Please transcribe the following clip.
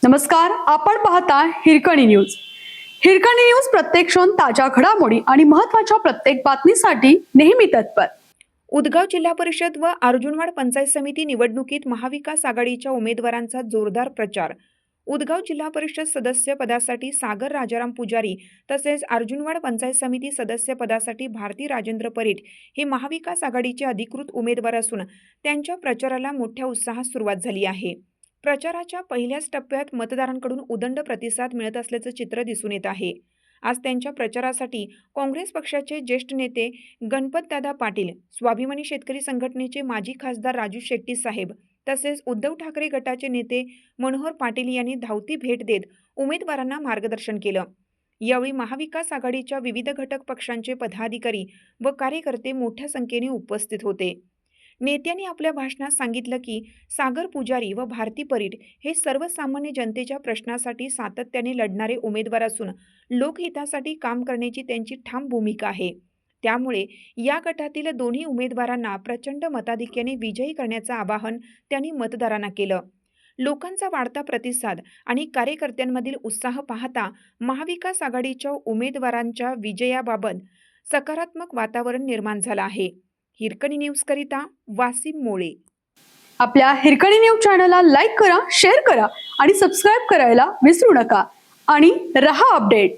नमस्कार, आपण पाहता हिरकणी न्यूज. हिरकणी न्यूज प्रत्येक क्षण ताज्या घडामोडी आणि महत्त्वाच्या प्रत्येक बातमीसाठी नेहमी तत्पर. उदगाव जिल्हा परिषद व अर्जुनवाड पंचायत समिती निवडणुकीत महाविकास आघाडीच्या उमेदवारांचा जोरदार प्रचार. उदगाव जिल्हा परिषद सदस्य पदासाठी सागर राजाराम पुजारी तसेच अर्जुनवाड पंचायत समिती सदस्य पदासाठी भारती राजेंद्र परीट हे महाविकास आघाडीचे अधिकृत उमेदवार असून त्यांच्या प्रचाराला मोठ्या उत्साहात सुरुवात झाली आहे. प्रचाराच्या पहिल्याच टप्प्यात मतदारांकडून उदंड प्रतिसाद मिळत असल्याचं चित्र दिसून येत आहे. आज त्यांच्या प्रचारासाठी काँग्रेस पक्षाचे ज्येष्ठ नेते गणपतदादा पाटील, स्वाभिमानी शेतकरी संघटनेचे माजी खासदार राजू शेट्टी साहेब तसेच उद्धव ठाकरे गटाचे नेते मनोहर पाटील यांनी धावती भेट देत उमेदवारांना मार्गदर्शन केलं. यावेळी महाविकास आघाडीच्या विविध घटक पक्षांचे पदाधिकारी व कार्यकर्ते मोठ्या संख्येने उपस्थित होते. नेत्यांनी आपल्या भाषणात सांगितलं की सागर पुजारी व भारती परीट हे सर्वसामान्य जनतेच्या प्रश्नासाठी सातत्याने लढणारे उमेदवार असून लोकहितासाठी काम करण्याची त्यांची ठाम भूमिका आहे. त्यामुळे या गटातील दोन्ही उमेदवारांना प्रचंड मताधिक्याने विजयी करण्याचं आवाहन त्यांनी मतदारांना केलं. लोकांचा वाढता प्रतिसाद आणि कार्यकर्त्यांमधील उत्साह पाहता महाविकास आघाडीच्या उमेदवारांच्या विजयाबाबत सकारात्मक वातावरण निर्माण झालं आहे. हिरकणी न्यूज करिता वासिम मोळे. आपल्या हिरकणी न्यूज चॅनलला लाईक करा, शेअर करा आणि सबस्क्राईब करायला विसरू नका आणि रहा अपडेट.